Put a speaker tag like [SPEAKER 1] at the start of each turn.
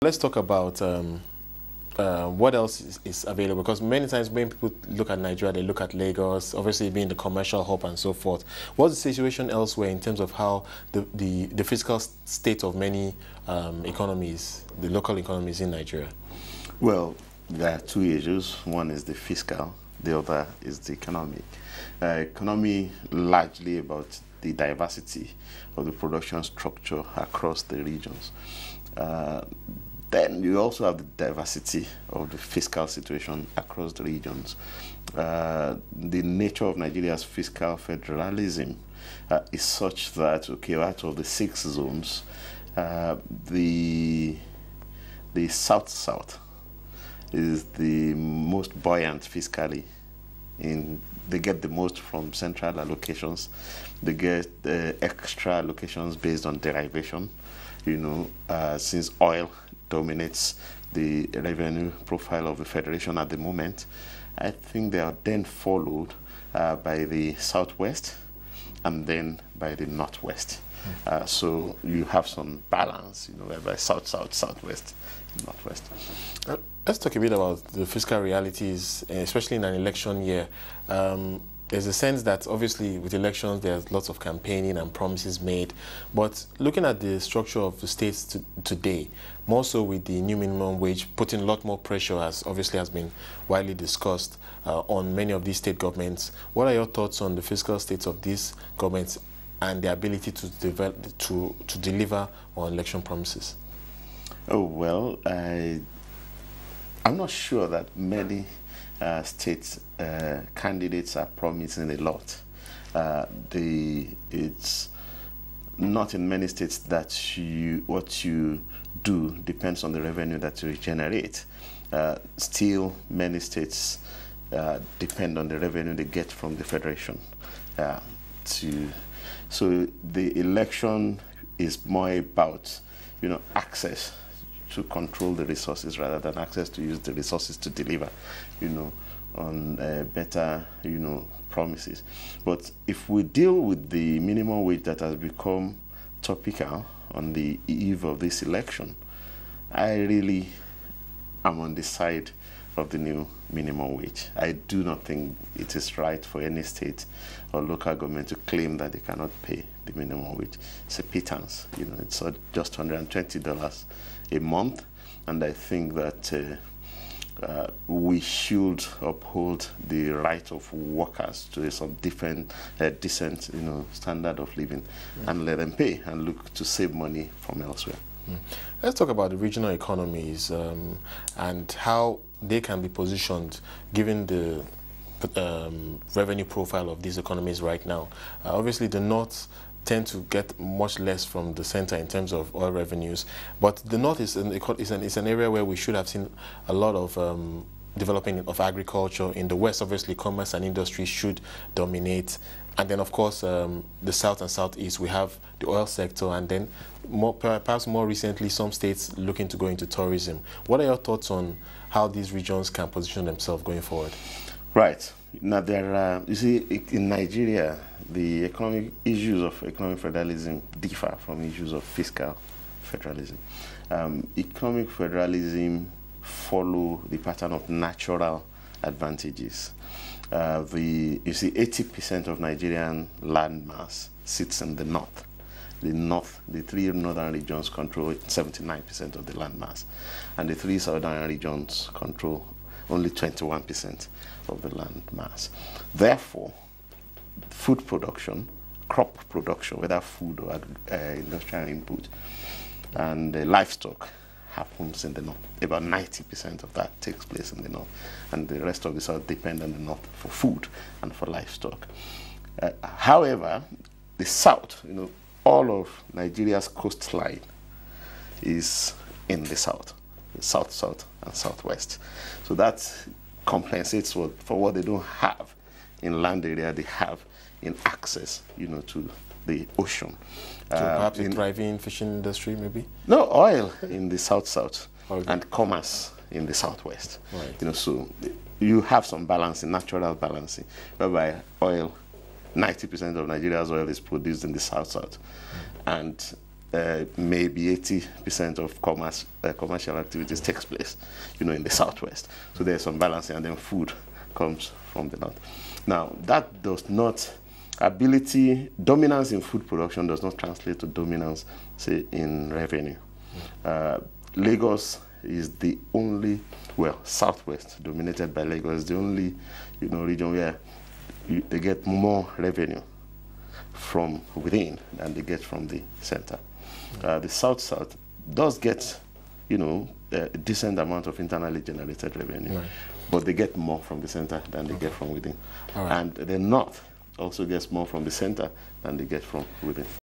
[SPEAKER 1] let's talk about what else is available, because many times when people look at Nigeria, they look at Lagos, obviously being the commercial hub and so forth. What's the situation elsewhere in terms of how the fiscal state of many economies, the local economies in Nigeria?
[SPEAKER 2] Well, there are two issues. One is the fiscal, the other is the economic. Economy largely about the diversity of the production structure across the regions. Then you also have the diversity of the fiscal situation across the regions. The nature of Nigeria's fiscal federalism is such that, okay, out of the 6 zones, the South-South is the most buoyant fiscally. They get the most from central allocations. They get extra allocations based on derivation. You know, since oil dominates the revenue profile of the federation at the moment, I think they are then followed by the Southwest and then by the Northwest. So you have some balance, you know, whereby South, Southwest, Northwest.
[SPEAKER 1] Let's talk a bit about the fiscal realities, especially in an election year. There's a sense that obviously with elections there's lots of campaigning and promises made, but looking at the structure of the states today, more so with the new minimum wage putting a lot more pressure, as obviously has been widely discussed, on many of these state governments. What are your thoughts on the fiscal states of these governments and their ability to develop, to deliver on election promises?
[SPEAKER 2] Oh, well, I'm not sure that many state candidates are promising a lot. It's not in many states that what you do depends on the revenue that you generate. Still, many states depend on the revenue they get from the federation. So the election is more about, you know, access to control the resources rather than access to use the resources to deliver, you know, on better, you know, promises. But if we deal with the minimum wage that has become topical on the eve of this election, I really am on the side of the new minimum wage. I do not think it is right for any state or local government to claim that they cannot pay the minimum wage. It's a pittance, you know, it's just $120 a month, and I think that we should uphold the right of workers to some different, decent, you know, standard of living, and let them pay and look to save money from elsewhere.
[SPEAKER 1] Let's talk about the regional economies and how they can be positioned given the revenue profile of these economies right now. Obviously, the North tend to get much less from the center in terms of oil revenues, but the North is an area where we should have seen a lot of developing of agriculture. In the West, obviously, commerce and industry should dominate. And then, of course, the South and Southeast, we have the oil sector, and then perhaps more recently, some states looking to go into tourism. What are your thoughts on how these regions can position themselves going forward?
[SPEAKER 2] Right. Now, there are, you see, in Nigeria, the economic issues of economic federalism differ from issues of fiscal federalism. Economic federalism follow the pattern of natural advantages. You see, 80% of Nigerian land mass sits in the north. The 3 northern regions control 79% of the land mass, and the 3 southern regions control only 21% of the land mass. Therefore, food production, crop production, whether food or industrial input, and livestock happens in the north. About 90% of that takes place in the north, and the rest of the south depend on the north for food and for livestock. However, the south, you know, all of Nigeria's coastline is in the south, south, and southwest. So that compensates for what they don't have in land area, they have in access, you know, to the ocean.
[SPEAKER 1] So perhaps a thriving fishing industry, maybe?
[SPEAKER 2] No, oil in the south,
[SPEAKER 1] okay,
[SPEAKER 2] and commerce in the southwest.
[SPEAKER 1] Right.
[SPEAKER 2] You know, so you have some balancing, natural balancing, whereby oil, 90% of Nigeria's oil is produced in the south, and maybe 80% of commercial activities takes place, in the southwest. So there's some balancing, and then food comes from the north. Now, that does not, dominance in food production does not translate to dominance, say, in revenue. Lagos is the only, southwest, dominated by Lagos, is the only, region where they get more revenue from within than they get from the center. The south does get, a decent amount of internally generated revenue, right, but they get more from the center than they get from within. Right. And the north also gets more from the center than they get from within.